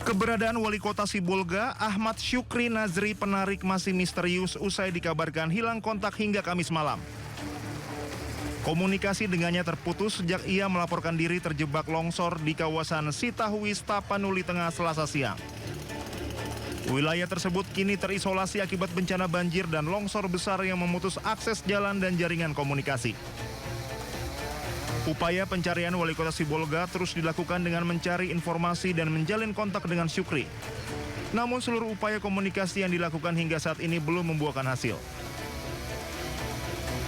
Keberadaan Wali Kota Sibolga, Ahmad Syukri Nazri Panarik masih misterius usai dikabarkan hilang kontak hingga Kamis malam. Komunikasi dengannya terputus sejak ia melaporkan diri terjebak longsor di kawasan Sitahuis, Tapanuli Tengah, Selasa siang. Wilayah tersebut kini terisolasi akibat bencana banjir dan longsor besar yang memutus akses jalan dan jaringan komunikasi. Upaya pencarian Wali Kota Sibolga terus dilakukan dengan mencari informasi dan menjalin kontak dengan Syukri. Namun seluruh upaya komunikasi yang dilakukan hingga saat ini belum membuahkan hasil.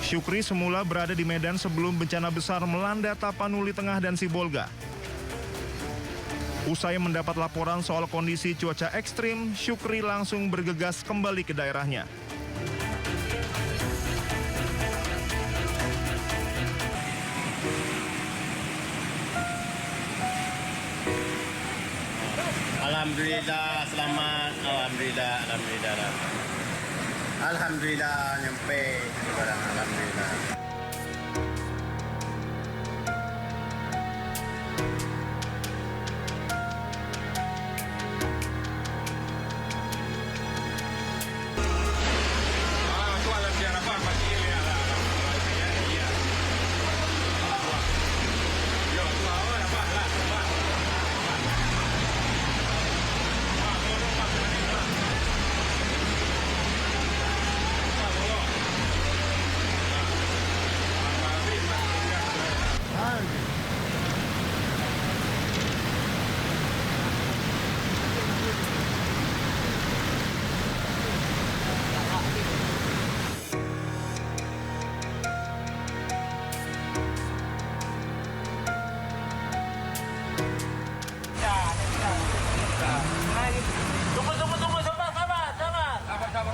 Syukri semula berada di Medan sebelum bencana besar melanda Tapanuli Tengah dan Sibolga. Usai mendapat laporan soal kondisi cuaca ekstrim, Syukri langsung bergegas kembali ke daerahnya. Alhamdulillah selamat, alhamdulillah nyampe di barang, alhamdulillah.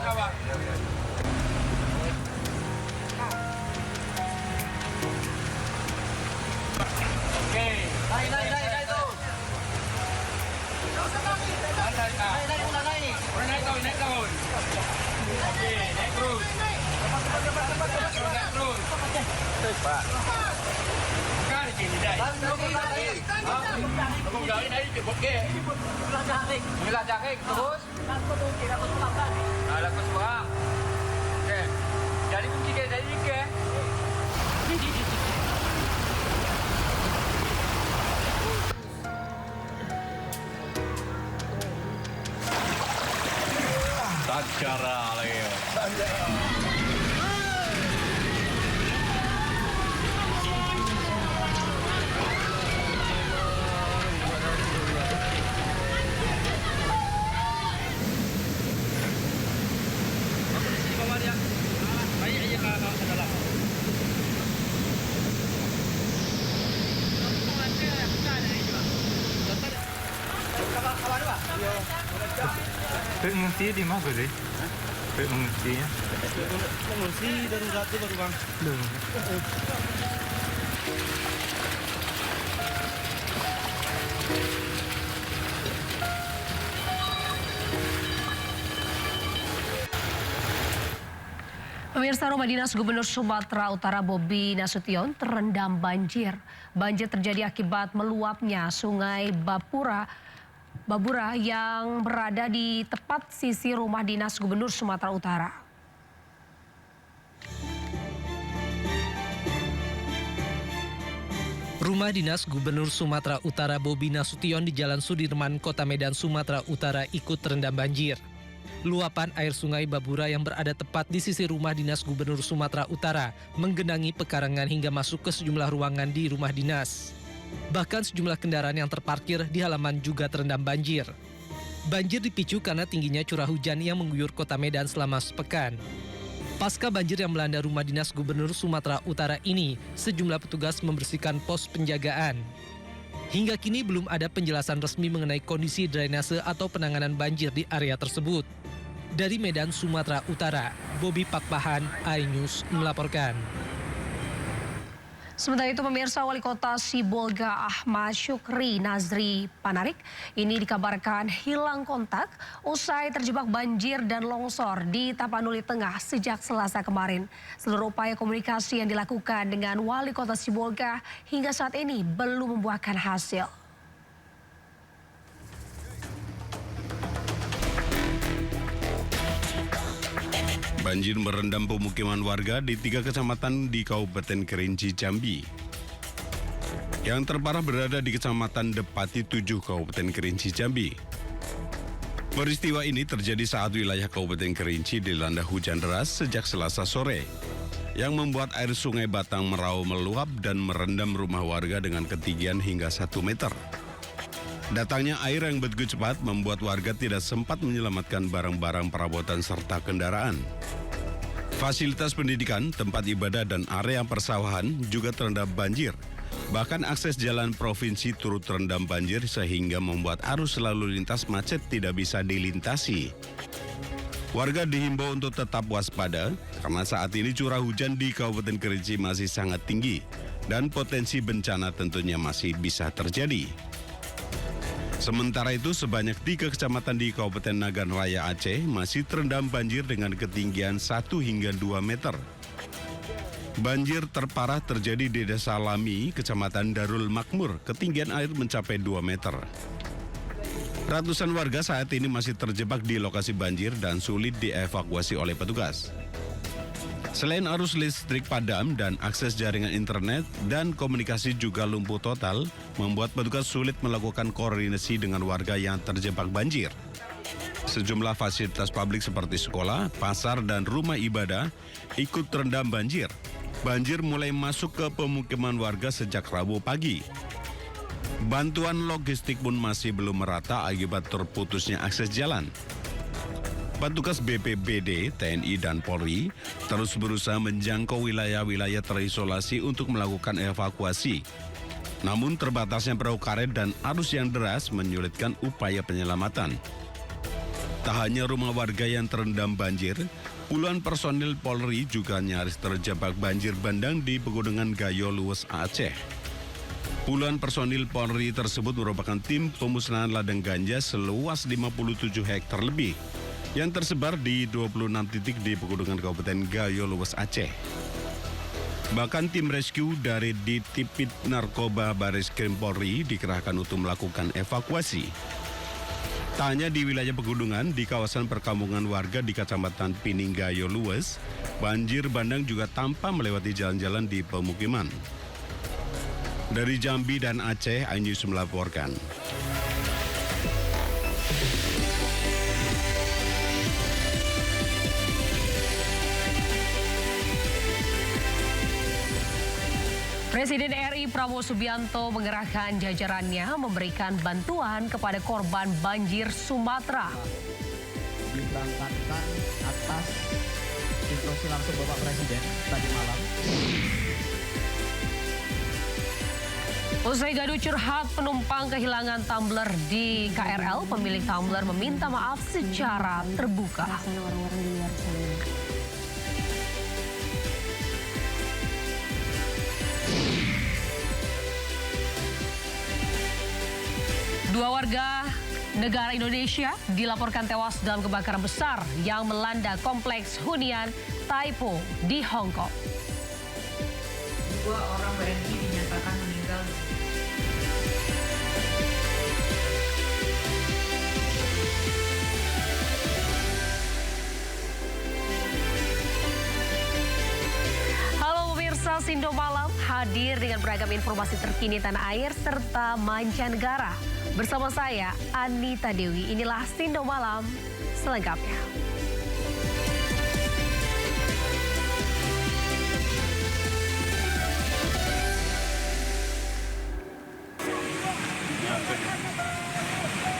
Sabar. Oke, naik tuh. Naik tahun. Oke, naik terus. Naik terus. Pak. Kan di sini dah. Aku gawe naik cukup ke. Belah jaring terus. Ada kesuang. Oke. Jadi kunci ke dari ke. Sanjara Leo. Pengungsi di mana sih? Pengungsinya? Pengungsi dari satu baru bang. Belum. Pemirsa, rumah dinas Gubernur Sumatera Utara Bobi Nasution terendam banjir. Banjir terjadi akibat meluapnya Sungai Babura yang berada di tepat sisi rumah dinas Gubernur Sumatera Utara. Rumah dinas Gubernur Sumatera Utara Bobi Nasution di Jalan Sudirman, Kota Medan, Sumatera Utara ikut terendam banjir. Luapan air Sungai Babura yang berada tepat di sisi rumah dinas Gubernur Sumatera Utara menggenangi pekarangan hingga masuk ke sejumlah ruangan di rumah dinas. Bahkan sejumlah kendaraan yang terparkir di halaman juga terendam banjir. Banjir dipicu karena tingginya curah hujan yang mengguyur Kota Medan selama sepekan. Pasca banjir yang melanda rumah dinas Gubernur Sumatera Utara ini, sejumlah petugas membersihkan pos penjagaan. Hingga kini belum ada penjelasan resmi mengenai kondisi drainase atau penanganan banjir di area tersebut. Dari Medan, Sumatera Utara, Bobi Pakpahan, iNews melaporkan. Sementara itu, pemirsa, Wali Kota Sibolga Ahmad Syukri Nazri Panarik ini dikabarkan hilang kontak usai terjebak banjir dan longsor di Tapanuli Tengah sejak Selasa kemarin. Seluruh upaya komunikasi yang dilakukan dengan Wali Kota Sibolga hingga saat ini belum membuahkan hasil. Banjir merendam pemukiman warga di 3 kecamatan di Kabupaten Kerinci, Jambi. Yang terparah berada di Kecamatan Depati 7, Kabupaten Kerinci, Jambi. Peristiwa ini terjadi saat wilayah Kabupaten Kerinci dilanda hujan deras sejak Selasa sore, yang membuat air Sungai Batang Merau meluap dan merendam rumah warga dengan ketinggian hingga 1 meter. Datangnya air yang begitu cepat membuat warga tidak sempat menyelamatkan barang-barang perabotan serta kendaraan. Fasilitas pendidikan, tempat ibadah, dan area persawahan juga terendam banjir. Bahkan akses jalan provinsi turut terendam banjir sehingga membuat arus lalu lintas macet tidak bisa dilintasi. Warga dihimbau untuk tetap waspada karena saat ini curah hujan di Kabupaten Kerinci masih sangat tinggi dan potensi bencana tentunya masih bisa terjadi. Sementara itu, sebanyak 3 kecamatan di Kabupaten Nagan Raya Aceh masih terendam banjir dengan ketinggian 1 hingga 2 meter. Banjir terparah terjadi di Desa Lami, Kecamatan Darul Makmur, ketinggian air mencapai 2 meter. Ratusan warga saat ini masih terjebak di lokasi banjir dan sulit dievakuasi oleh petugas. Selain arus listrik padam dan akses jaringan internet dan komunikasi juga lumpuh total, membuat petugas sulit melakukan koordinasi dengan warga yang terjebak banjir. Sejumlah fasilitas publik seperti sekolah, pasar, dan rumah ibadah ikut terendam banjir. Banjir mulai masuk ke pemukiman warga sejak Rabu pagi. Bantuan logistik pun masih belum merata akibat terputusnya akses jalan. Petugas BPBD, TNI, dan Polri terus berusaha menjangkau wilayah-wilayah terisolasi untuk melakukan evakuasi. Namun terbatasnya perahu karet dan arus yang deras menyulitkan upaya penyelamatan. Tak hanya rumah warga yang terendam banjir, puluhan personil Polri juga nyaris terjebak banjir bandang di Pegunungan Gayo Luwes, Aceh. Puluhan personil Polri tersebut merupakan tim pemusnahan ladang ganja seluas 57 hektar lebih yang tersebar di 26 titik di Pegunungan Kabupaten Gayo Luwes, Aceh. Bahkan tim rescue dari Ditipit Narkoba Baris Krim Polri dikerahkan untuk melakukan evakuasi. Tak hanya di wilayah pegunungan, di kawasan perkampungan warga di Kecamatan Pining Gayo Luwes, banjir bandang juga tampak melewati jalan-jalan di pemukiman. Dari Jambi dan Aceh, iNews melaporkan. Presiden RI Prabowo Subianto mengerahkan jajarannya memberikan bantuan kepada korban banjir Sumatera. Diberangkatkan atas instruksi langsung Bapak Presiden tadi malam. Usai gaduh curhat penumpang kehilangan tumbler di KRL, pemilik tumbler meminta maaf secara terbuka. Orang-orang di luar sana. Dua warga negara Indonesia dilaporkan tewas dalam kebakaran besar yang melanda kompleks hunian Taipo di Hong Kong. 2 orang WNI dinyatakan meninggal. Halo pemirsa, Sindo Malam hadir dengan beragam informasi terkini tanah air serta mancanegara. Bersama saya, Anita Dewi. Inilah Sindo Malam selengkapnya.